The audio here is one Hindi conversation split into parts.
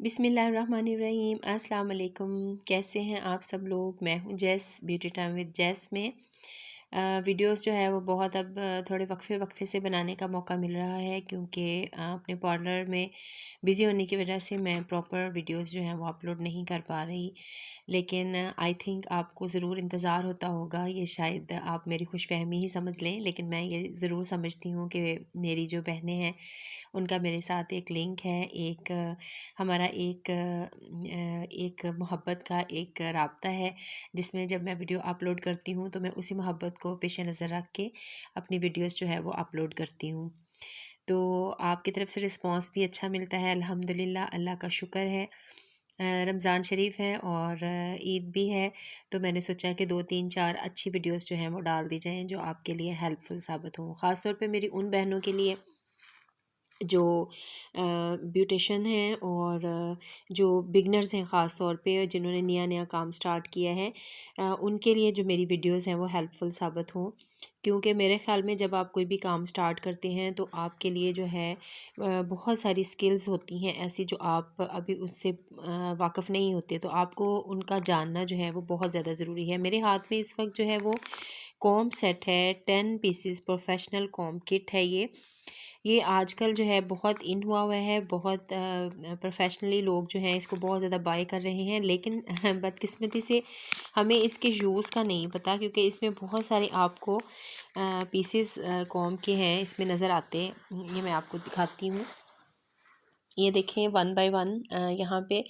बिस्मिल्लाहिर्रहमानिर्रहीम। अस्सलाम वालेकुम। कैसे हैं आप सब लोग? मैं हूँ जेस, ब्यूटी टाइम विद जेस में वीडियोस जो है वो बहुत अब थोड़े वक्फे वक्फे से बनाने का मौका मिल रहा है, क्योंकि अपने पार्लर में बिज़ी होने की वजह से मैं प्रॉपर वीडियोस जो हैं वो अपलोड नहीं कर पा रही। लेकिन आई थिंक आपको ज़रूर इंतज़ार होता होगा, ये शायद आप मेरी खुशफहमी ही समझ लें, लेकिन मैं ये ज़रूर समझती हूँ कि मेरी जो बहनें हैं उनका मेरे साथ एक लिंक है, हमारा एक मोहब्बत का एक राब्ता है, जिसमें जब मैं वीडियो अपलोड करती हूँ तो मैं उसी मोहब्बत को पेश नज़र रख के अपनी वीडियोस जो है वो अपलोड करती हूँ। तो आपकी तरफ से रिस्पांस भी अच्छा मिलता है, अल्हम्दुलिल्लाह, अल्लाह का शुक्र है। रमज़ान शरीफ है और ईद भी है, तो मैंने सोचा कि 2 3 4 अच्छी वीडियोस जो हैं वो डाल दी जाएँ जो आपके लिए हेल्पफुल साबित हों। ख़ास तौर पे मेरी उन बहनों के लिए जो ब्यूटिशियन हैं और जो बिगनर्स हैं, ख़ास तौर पे जिन्होंने नया नया काम स्टार्ट किया है, उनके लिए जो मेरी वीडियोस हैं वो हेल्पफुल साबित हों। क्योंकि मेरे ख़्याल में जब आप कोई भी काम स्टार्ट करते हैं तो आपके लिए जो है बहुत सारी स्किल्स होती हैं ऐसी, जो आप अभी उससे वाक़िफ़ नहीं होते, तो आपको उनका जानना जो है वो बहुत ज़्यादा ज़रूरी है। मेरे हाथ में इस वक्त जो है वो कॉम्ब सेट है, 10 पीसेस प्रोफेशनल कॉम्ब किट है ये आजकल जो है बहुत इन हुआ हुआ है, बहुत प्रोफेशनली लोग जो हैं इसको बहुत ज़्यादा बाय कर रहे हैं, लेकिन बदकिस्मती से हमें इसके यूज़ का नहीं पता, क्योंकि इसमें बहुत सारे आपको पीसेस कॉम्ब के हैं इसमें नज़र आते हैं। ये मैं आपको दिखाती हूँ, ये देखें वन बाय वन यहाँ पे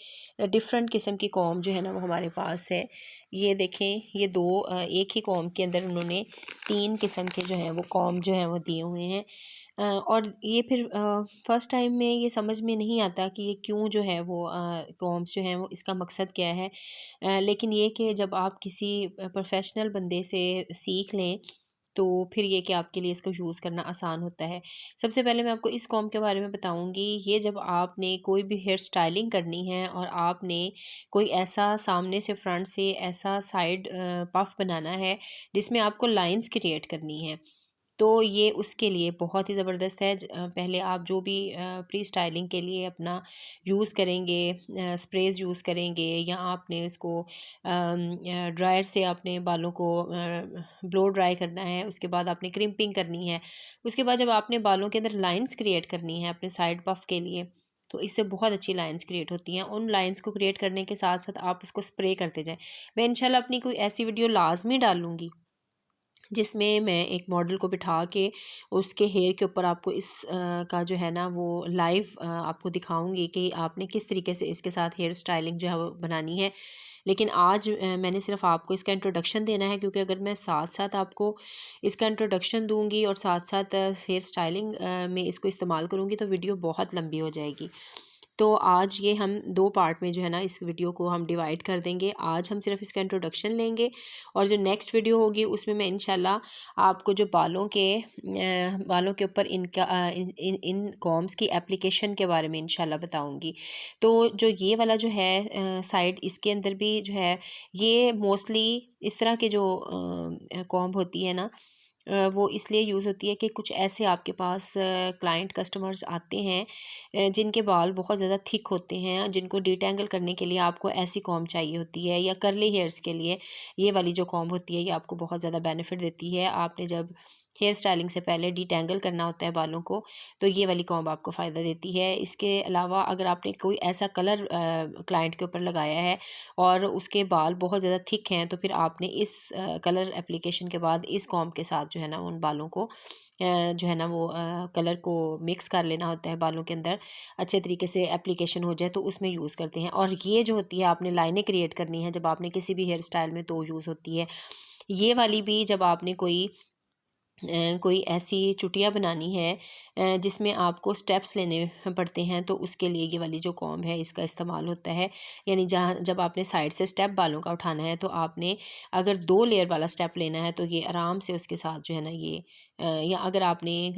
डिफरेंट किस्म की कॉम्ब जो है ना वो हमारे पास है। ये देखें, ये एक ही कॉम्ब के अंदर उन्होंने 3 किस्म के जो हैं वो कॉम्ब जो हैं वो दिए हुए हैं। और ये फिर फर्स्ट टाइम में ये समझ में नहीं आता कि ये क्यों जो है वो कॉम्ब्स जो हैं वो इसका मकसद क्या है। लेकिन ये कि जब आप किसी प्रोफेशनल बंदे से सीख लें तो फिर ये कि आपके लिए इसको यूज़ करना आसान होता है। सबसे पहले मैं आपको इस कॉम्ब के बारे में बताऊँगी। ये जब आपने कोई भी हेयर स्टाइलिंग करनी है और आपने कोई ऐसा सामने से, फ्रंट से ऐसा साइड पफ बनाना है जिसमें आपको लाइंस क्रिएट करनी है, तो ये उसके लिए बहुत ही ज़बरदस्त है। पहले आप जो भी प्री स्टाइलिंग के लिए अपना यूज़ करेंगे, स्प्रेज़ यूज़ करेंगे, या आपने उसको ड्रायर से अपने बालों को ब्लो ड्राई करना है, उसके बाद आपने क्रिम्पिंग करनी है, उसके बाद जब आपने बालों के अंदर लाइंस क्रिएट करनी है अपने साइड पफ के लिए, तो इससे बहुत अच्छी लाइंस क्रिएट होती हैं। उन लाइंस को क्रिएट करने के साथ साथ आप उसको स्प्रे करते जाएँ। मैं इंशाल्लाह अपनी कोई ऐसी वीडियो लाज़मी डालूँगी जिसमें मैं एक मॉडल को बिठा के उसके हेयर के ऊपर आपको का जो है ना वो लाइव आपको दिखाऊंगी कि आपने किस तरीके से इसके साथ हेयर स्टाइलिंग जो है वो बनानी है। लेकिन आज मैंने सिर्फ आपको इसका इंट्रोडक्शन देना है, क्योंकि अगर मैं साथ साथ आपको इसका इंट्रोडक्शन दूंगी और साथ साथ हेयर स्टाइलिंग में इसको इस्तेमाल करूंगी तो वीडियो बहुत लंबी हो जाएगी। तो आज ये हम 2 पार्ट में जो है ना इस वीडियो को हम डिवाइड कर देंगे। आज हम सिर्फ इसका इंट्रोडक्शन लेंगे और जो नेक्स्ट वीडियो होगी उसमें मैं इंशाल्लाह आपको जो बालों के ऊपर इन कॉम्ब्स की एप्लीकेशन के बारे में इंशाल्लाह बताऊंगी। तो जो ये वाला जो है साइड, इसके अंदर भी जो है ये मोस्टली इस तरह के जो कॉम्ब होती है ना, वो इसलिए यूज़ होती है कि कुछ ऐसे आपके पास क्लाइंट कस्टमर्स आते हैं जिनके बाल बहुत ज़्यादा थिक होते हैं, जिनको डिटेंगल करने के लिए आपको ऐसी कॉम्ब चाहिए होती है, या कर्ली हेयर्स के लिए ये वाली जो कॉम्ब होती है ये आपको बहुत ज़्यादा बेनिफिट देती है। आपने जब हेयर स्टाइलिंग से पहले डिटेंगल करना होता है बालों को, तो ये वाली कॉम्ब आपको फ़ायदा देती है। इसके अलावा अगर आपने कोई ऐसा कलर क्लाइंट के ऊपर लगाया है और उसके बाल बहुत ज़्यादा थिक हैं, तो फिर आपने इस कलर एप्लीकेशन के बाद इस कॉम्ब के साथ जो है ना उन बालों को जो है ना वो कलर को मिक्स कर लेना होता है बालों के अंदर, अच्छे तरीके से एप्लीकेशन हो जाए तो उसमें यूज़ करते हैं। और ये जो होती है आपने लाइनें क्रिएट करनी है जब आपने किसी भी हेयर स्टाइल में, तो यूज़ होती है। ये वाली भी जब आपने कोई ऐसी चुटिया बनानी है जिसमें आपको स्टेप्स लेने पड़ते हैं, तो उसके लिए ये वाली जो कॉम्ब है इसका इस्तेमाल होता है। यानी जब आपने साइड से स्टेप बालों का उठाना है, तो आपने अगर 2 लेयर वाला स्टेप लेना है तो ये आराम से उसके साथ जो है ना ये या अगर आपने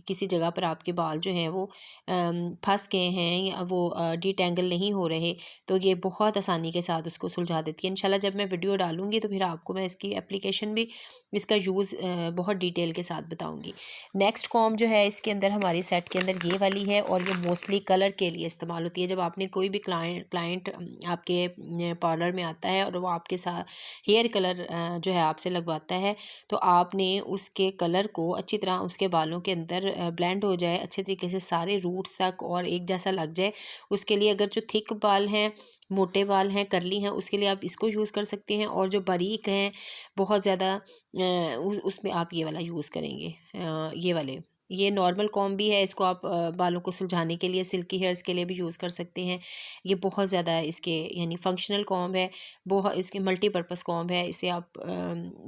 किसी जगह पर आपके बाल जो हैं वो फंस गए हैं या वो डिटेंगल नहीं हो रहे, तो ये बहुत आसानी के साथ उसको सुलझा देती है। इंशाल्लाह जब मैं वीडियो डालूँगी तो फिर आपको मैं इसकी एप्लीकेशन भी, इसका यूज़ बहुत डिटेल के साथ बताऊंगी। नेक्स्ट कॉम्ब जो है इसके अंदर हमारी सेट के अंदर ये वाली है, और ये मोस्टली कलर के लिए इस्तेमाल होती है। जब आपने कोई भी क्लाइंट आपके पार्लर में आता है और वो आपके साथ हेयर कलर जो है आपसे लगवाता है, तो आपने उसके कलर को अच्छी तरह उसके बालों के अंदर ब्लेंड हो जाए अच्छे तरीके से सारे रूट्स तक और एक जैसा लग जाए, उसके लिए अगर जो थिक बाल हैं, मोटे बाल हैं, करली हैं, उसके लिए आप इसको यूज़ कर सकते हैं। और जो बारीक हैं बहुत ज़्यादा उसमें आप ये वाला यूज़ करेंगे, ये वाले। ये नॉर्मल कॉम्ब भी है, इसको आप बालों को सुलझाने के लिए, सिल्की हेयर्स के लिए भी यूज़ कर सकते हैं। ये बहुत ज़्यादा इसके यानी फंक्शनल कॉम्ब है, बहुत इसके मल्टीपर्पज़ कॉम्ब है। इसे आप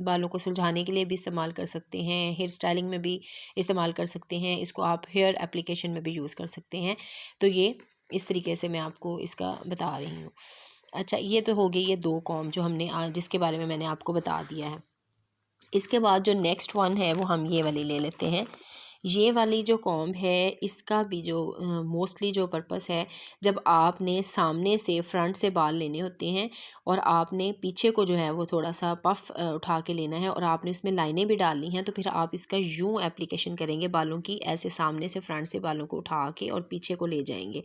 बालों को सुलझाने के लिए भी इस्तेमाल कर सकते हैं, हेयर स्टाइलिंग में भी इस्तेमाल कर सकते हैं, इसको आप हेयर एप्लीकेशन में भी यूज़ कर सकते हैं। तो ये इस तरीके से मैं आपको इसका बता रही हूँ। अच्छा, ये तो हो गई ये 2 कॉम्ब जो हमने जिसके बारे में मैंने आपको बता दिया है। इसके बाद जो नेक्स्ट वन है वो हम ये वाली ले लेते हैं। ये वाली जो कॉम्ब है इसका भी जो मोस्टली जो पर्पस है, जब आपने सामने से फ्रंट से बाल लेने होते हैं और आपने पीछे को जो है वो थोड़ा सा पफ उठा के लेना है और आपने उसमें लाइनें भी डालनी हैं, तो फिर आप इसका यूं एप्लीकेशन करेंगे बालों की, ऐसे सामने से फ्रंट से बालों को उठा के और पीछे को ले जाएंगे।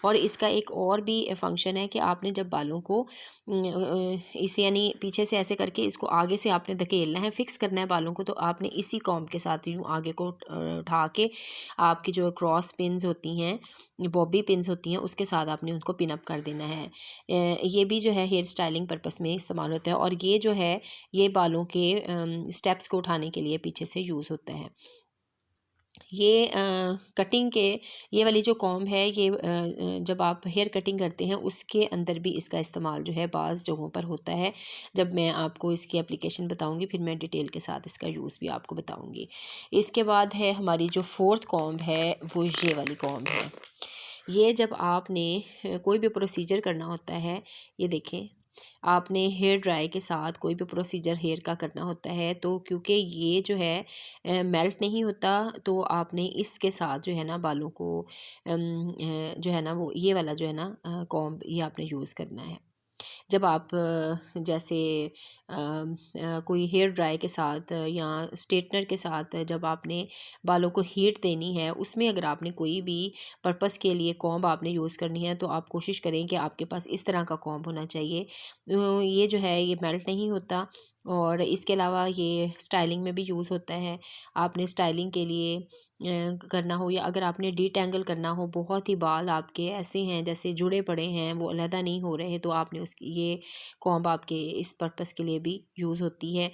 और इसका एक और भी फंक्शन है कि आपने जब बालों को इसे यानी पीछे से ऐसे करके इसको आगे से आपने धकेलना है, फिक्स करना है बालों को, तो आपने इसी कॉम्ब के साथ यूँ आगे को उठा के आपकी जो क्रॉस पिन्स होती हैं, बॉबी पिन्स होती हैं, उसके साथ आपने उनको पिन अप कर देना है। ये भी जो है हेयर स्टाइलिंग पर्पस में इस्तेमाल होता है, और ये जो है ये बालों के स्टेप्स को उठाने के लिए पीछे से यूज़ होता है। ये कटिंग के ये वाली जो कॉम्ब है ये जब आप हेयर कटिंग करते हैं उसके अंदर भी इसका इस्तेमाल जो है बाज़ जगहों पर होता है। जब मैं आपको इसकी एप्लीकेशन बताऊंगी फिर मैं डिटेल के साथ इसका यूज़ भी आपको बताऊंगी। इसके बाद है हमारी जो फोर्थ कॉम्ब है वो ये वाली कॉम्ब है। ये जब आपने कोई भी प्रोसीजर करना होता है, ये देखें, आपने हेयर ड्राई के साथ कोई भी प्रोसीजर हेयर का करना होता है, तो क्योंकि ये जो है मेल्ट नहीं होता, तो आपने इसके साथ जो है ना बालों को जो है ना वो ये वाला जो है ना कॉम्ब ये आपने यूज़ करना है। जब आप जैसे कोई हेयर ड्राई के साथ या स्ट्रेटनर के साथ जब आपने बालों को हीट देनी है, उसमें अगर आपने कोई भी पर्पस के लिए कॉम्ब आपने यूज़ करनी है, तो आप कोशिश करें कि आपके पास इस तरह का कॉम्ब होना चाहिए। ये जो है ये मेल्ट नहीं होता, और इसके अलावा ये स्टाइलिंग में भी यूज़ होता है। आपने स्टाइलिंग के लिए करना हो, या अगर आपने डीटैंगल करना हो, बहुत ही बाल आपके ऐसे हैं जैसे जुड़े पड़े हैं, वो अलहदा नहीं हो रहे, तो आपने उसकी ये कॉम्ब आपके इस पर्पस के लिए भी यूज़ होती है।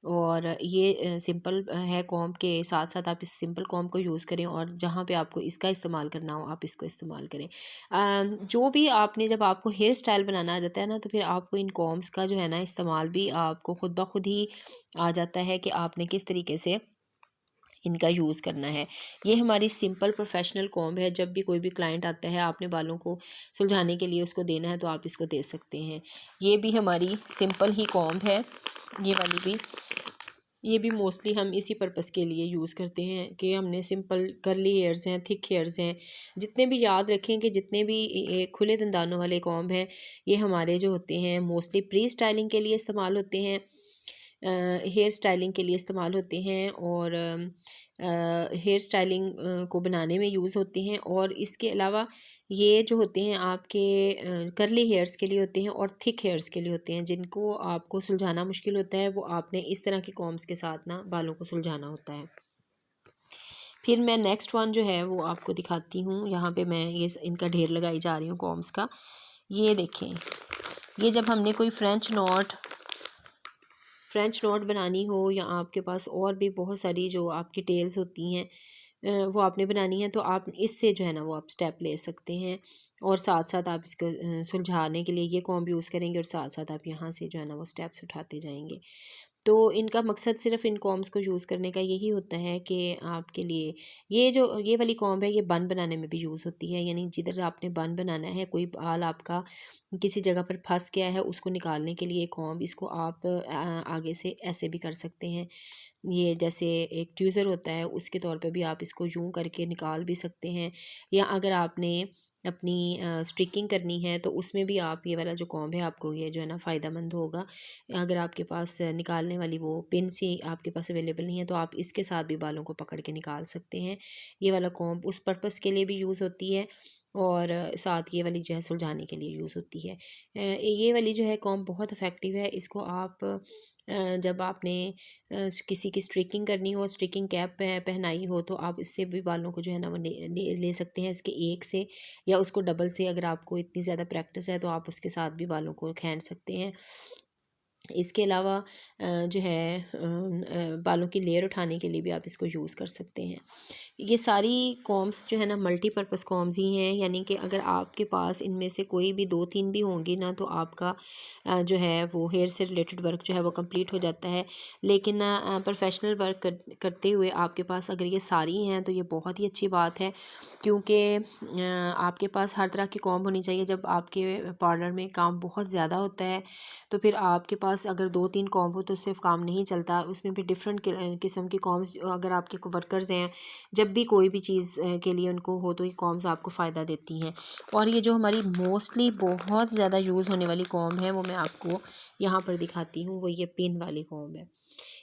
और ये सिंपल है कॉम्ब के साथ साथ आप इस सिंपल कॉम्ब को यूज़ करें, और जहाँ पे आपको इसका इस्तेमाल करना हो आप इसको इस्तेमाल करें। जो भी आपने जब आपको हेयर स्टाइल बनाना आ जाता है ना, तो फिर आपको इन कॉम्ब्स का जो है ना इस्तेमाल भी आपको खुद ब खुद ही आ जाता है कि आपने किस तरीके से इनका यूज़ करना है। ये हमारी सिंपल प्रोफेशनल कॉम्ब है। जब भी कोई भी क्लाइंट आता है, आपने बालों को सुलझाने के लिए उसको देना है, तो आप इसको दे सकते हैं। ये भी हमारी सिंपल ही कॉम्ब है, ये वाली भी। ये भी मोस्टली हम इसी पर्पस के लिए यूज़ करते हैं कि हमने सिंपल कर्ली हेयर्स हैं, थिक हेयर्स हैं, जितने भी याद रखें कि जितने भी खुले दंदानों वाले कॉम्ब हैं, ये हमारे जो होते हैं मोस्टली प्री स्टाइलिंग के लिए इस्तेमाल होते हैं, हेयर स्टाइलिंग के लिए इस्तेमाल होते हैं, और हेयर स्टाइलिंग को बनाने में यूज़ होते हैं। और इसके अलावा ये जो होते हैं आपके कर्ली हेयर्स के लिए होते हैं, और थिक हेयर्स के लिए होते हैं, जिनको आपको सुलझाना मुश्किल होता है, वो आपने इस तरह के कॉम्ब्स के साथ ना बालों को सुलझाना होता है। फिर मैं नेक्स्ट वन जो है वो आपको दिखाती हूँ। यहाँ पे मैं ये इनका ढेर लगाई जा रही हूँ कॉम्ब्स का। ये देखें, ये जब हमने कोई फ्रेंच नोट बनानी हो, या आपके पास और भी बहुत सारी जो आपकी टेल्स होती हैं वो आपने बनानी है, तो आप इससे जो है ना वो आप स्टेप ले सकते हैं, और साथ साथ आप इसको सुलझाने के लिए ये कॉम्ब यूज़ करेंगे, और साथ साथ आप यहाँ से जो है ना वो स्टेप्स उठाते जाएंगे। तो इनका मकसद सिर्फ इन कॉम्ब्स को यूज़ करने का यही होता है कि आपके लिए ये जो ये वाली कॉम्ब है ये बन बनाने में भी यूज़ होती है। यानी जिधर आपने बन बनाना है, कोई बाल आपका किसी जगह पर फंस गया है, उसको निकालने के लिए कॉम्ब, इसको आप आगे से ऐसे भी कर सकते हैं। ये जैसे एक ट्यूज़र होता है उसके तौर पे भी आप इसको यूं करके निकाल भी सकते हैं। या अगर आपने अपनी स्ट्रिकिंग करनी है तो उसमें भी आप ये वाला जो कॉम्ब है आपको ये जो है ना फ़ायदेमंद होगा। अगर आपके पास निकालने वाली वो पिन सी आपके पास अवेलेबल नहीं है तो आप इसके साथ भी बालों को पकड़ के निकाल सकते हैं। ये वाला कॉम्ब उस पर्पज़ के लिए भी यूज़ होती है और साथ ये वाली जो है सुलझाने के लिए यूज़ होती है। ये वाली जो है कॉम्ब बहुत इफ़ेक्टिव है। इसको आप जब आपने किसी की स्ट्रिकिंग करनी हो, स्ट्रिकिंग कैप पहनाई हो तो आप इससे भी बालों को जो है ना वो ले सकते हैं इसके एक से, या उसको डबल से। अगर आपको इतनी ज़्यादा प्रैक्टिस है तो आप उसके साथ भी बालों को खींच सकते हैं। इसके अलावा जो है बालों की लेयर उठाने के लिए भी आप इसको यूज़ कर सकते हैं। ये सारी कॉम्ब्स जो है ना मल्टीपर्पज़ कॉम्ब्स ही हैं, यानी कि अगर आपके पास इनमें से कोई भी 2-3 भी होंगी ना तो आपका जो है वो हेयर से रिलेटेड वर्क जो है वो कंप्लीट हो जाता है। लेकिन प्रोफेशनल वर्क करते हुए आपके पास अगर ये सारी हैं तो ये बहुत ही अच्छी बात है, क्योंकि आपके पास हर तरह की कॉम्ब होनी चाहिए। जब आपके पार्लर में काम बहुत ज़्यादा होता है तो फिर आपके पास अगर 2-3 कॉम्ब हो तो सिर्फ काम नहीं चलता, उसमें भी डिफरेंट किस्म की कॉम्ब्स अगर आपके वर्कर्स हैं, जब भी कोई भी चीज़ के लिए उनको हो तो ये कॉम्ब्स आपको फ़ायदा देती हैं। और ये जो हमारी मोस्टली बहुत ज़्यादा यूज़ होने वाली कॉम्ब है वो मैं आपको यहाँ पर दिखाती हूँ, वो ये पिन वाली कॉम्ब है।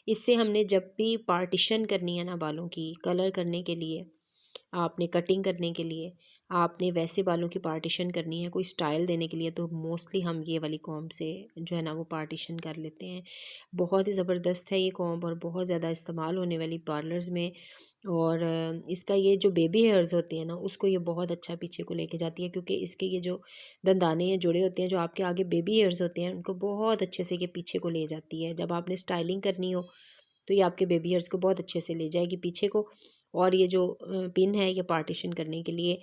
इससे हमने जब भी पार्टीशन करनी है ना बालों की, कलर करने के लिए, आपने कटिंग करने के लिए, आपने वैसे बालों की पार्टीशन करनी है, कोई स्टाइल देने के लिए, तो मोस्टली हम ये वाली कॉम्ब से जो है ना वो पार्टीशन कर लेते हैं। बहुत ही ज़बरदस्त है ये कॉम्ब और बहुत ज़्यादा इस्तेमाल होने वाली पार्लर्स में। और इसका ये जो बेबी हेयर्स होते हैं ना उसको ये बहुत अच्छा पीछे को लेके जाती है, क्योंकि इसके ये जो दंदाने हैं जुड़े होते हैं, जो आपके आगे बेबी हेयर्स होते हैं, उनको बहुत अच्छे से ये पीछे को ले जाती है। जब आपने स्टाइलिंग करनी हो तो ये आपके बेबी हेयर्स को बहुत अच्छे से ले जाएगी पीछे को। और ये जो पिन है ये पार्टीशन करने के लिए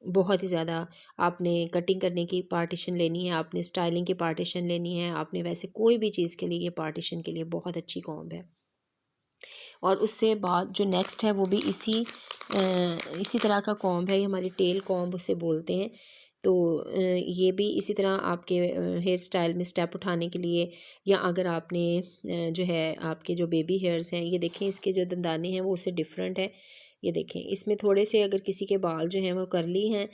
बहुत ही ज़्यादा, आपने कटिंग करने की पार्टीशन लेनी है, आपने स्टाइलिंग की पार्टीशन लेनी है, आपने वैसे कोई भी चीज़ के लिए ये पार्टीशन के लिए बहुत अच्छी कॉम्ब है। और उससे बाद जो नेक्स्ट है वो भी इसी तरह का कॉम्ब है, ये हमारी टेल कॉम्ब उसे बोलते हैं। तो ये भी इसी तरह आपके हेयर स्टाइल में स्टेप उठाने के लिए, या अगर आपने जो है आपके जो बेबी हेयर्स हैं, ये देखें इसके जो दंदाने हैं वो उससे डिफरेंट है। ये देखें इसमें थोड़े से अगर किसी के बाल जो हैं वो कर्ली हैं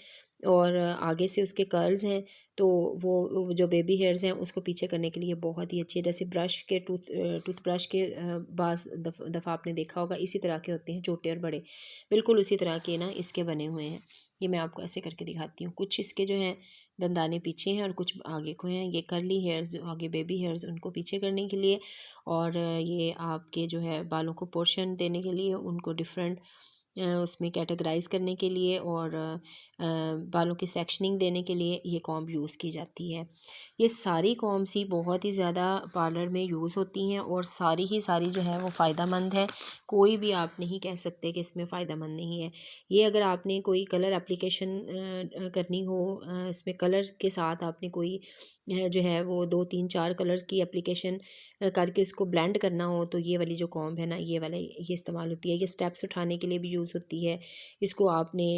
और आगे से उसके कर्ल्स हैं तो वो जो बेबी हेयर्स हैं उसको पीछे करने के लिए बहुत ही अच्छी है। जैसे ब्रश के टूथब्रश के बास दफ़ा आपने देखा होगा इसी तरह के होते हैं, छोटे और बड़े, बिल्कुल उसी तरह के ना इसके बने हुए हैं। ये मैं आपको ऐसे करके दिखाती हूँ। कुछ इसके जो हैं दंदाने पीछे हैं और कुछ आगे को हैं। ये कर्ली हेयर्स जो आगे बेबी हेयर्स उनको पीछे करने के लिए, और ये आपके जो है बालों को पोर्शन देने के लिए, उनको डिफरेंट उसमें कैटेगराइज़ करने के लिए, और बालों की सेक्शनिंग देने के लिए ये कॉम्ब यूज़ की जाती है। ये सारी कॉम्ब्स ही बहुत ही ज़्यादा पार्लर में यूज़ होती हैं और सारी ही सारी जो है वो फ़ायदेमंद है। कोई भी आप नहीं कह सकते कि इसमें फ़ायदेमंद नहीं है। ये अगर आपने कोई कलर एप्लीकेशन करनी हो, इसमें कलर के साथ आपने कोई जो है वो 2-3-4 कलर्स की एप्लीकेशन करके उसको ब्लेंड करना हो तो ये वाली जो कॉम्ब है ना ये इस्तेमाल होती है। ये स्टेप्स उठाने के लिए भी यूज़ होती है। इसको आपने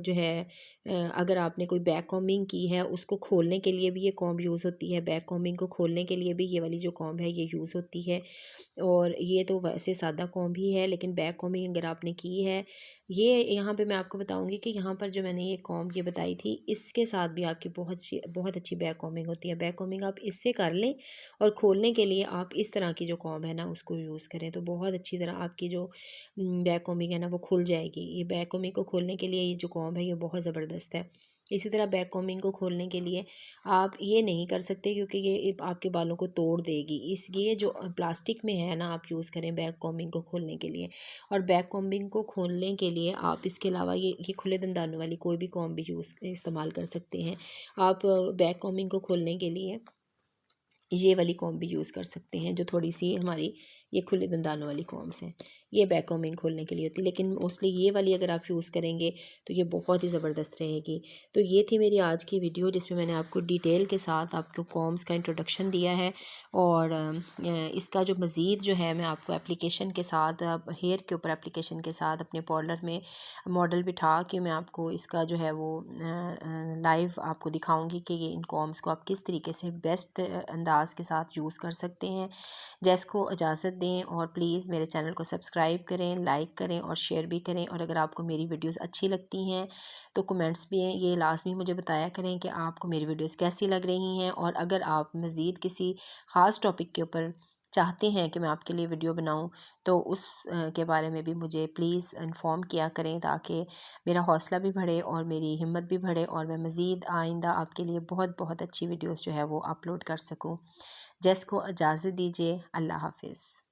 जो है अगर आपने कोई बैक कॉम्बिंग की है उसको खोलने के लिए भी ये कॉम्ब यूज़ होती है। बैक कॉम्बिंग को खोलने के लिए भी ये वाली जो कॉम्ब है ये यूज़ होती है। और ये तो वैसे सादा कॉम्ब ही है, लेकिन बैक कॉम्बिंग अगर आपने की है, ये यहाँ पे मैं आपको बताऊँगी कि यहाँ पर जो मैंने ये कॉम्ब ये बताई थी इसके साथ भी आपकी बहुत अच्छी बैक कॉम्बिंग होती है। बैक कॉम्बिंग आप इससे कर लें और खोलने के लिए आप इस तरह की जो कॉम्ब है ना उसको यूज़ करें तो बहुत अच्छी तरह आपकी जो बैक कॉम्बिंग है ना वो खुल जाएगी। ये बैक कॉम्बिंग को खोलने के लिए ये जो कॉम्ब है ये बहुत ज़बरदस्त है। इसी तरह बैक कॉम्बिंग को खोलने के लिए आप ये नहीं कर सकते, क्योंकि ये आपके बालों को तोड़ देगी। ये जो प्लास्टिक में है ना आप यूज़ करें बैक कॉम्बिंग को खोलने के लिए। और बैक कॉम्बिंग को खोलने के लिए आप इसके अलावा ये खुले दंदानों वाली कोई भी कॉम्ब भी इस्तेमाल कर सकते हैं। आप बैक कॉम्बिंग को खोलने के लिए ये वाली कॉम्ब भी यूज़ कर सकते हैं, जो थोड़ी सी हमारी ये खुले दंदानों वाली कॉम्ब्स हैं। ये बैक कॉम्बिंग खोलने के लिए होती है, लेकिन मोस्टली ये वाली अगर आप यूज़ करेंगे तो ये बहुत ही ज़बरदस्त रहेगी। तो ये थी मेरी आज की वीडियो जिसमें मैंने आपको डिटेल के साथ आपको कॉम्ब्स का इंट्रोडक्शन दिया है। और इसका जो मज़ीद जो है मैं आपको एप्लीकेशन के साथ हेयर के ऊपर एप्लीकेशन के साथ अपने पार्लर में मॉडल बिठा के मैं आपको इसका जो है वो लाइव आपको दिखाऊंगी कि ये इन कॉम्ब्स को आप किस तरीके से बेस्ट अंदाज के साथ यूज़ कर सकते हैं। जैस को इजाज़त दें और प्लीज़ मेरे चैनल को सब्सक्राइब सब्सक्राइब करें, लाइक करें और शेयर भी करें। और अगर आपको मेरी वीडियोस अच्छी लगती हैं तो कमेंट्स भी हैं ये लाजमी मुझे बताया करें कि आपको मेरी वीडियोस कैसी लग रही हैं। और अगर आप मज़ीद किसी ख़ास टॉपिक के ऊपर चाहते हैं कि मैं आपके लिए वीडियो बनाऊं तो उस के बारे में भी मुझे प्लीज़ इन्फॉर्म किया करें, ताकि मेरा हौसला भी बढ़े और मेरी हिम्मत भी बढ़े और मैं मज़ीद आइंदा आपके लिए बहुत बहुत अच्छी वीडियोस जो है वो अपलोड कर सकूं। जेस को इजाज़त दीजिए। अल्लाह हाफिज़।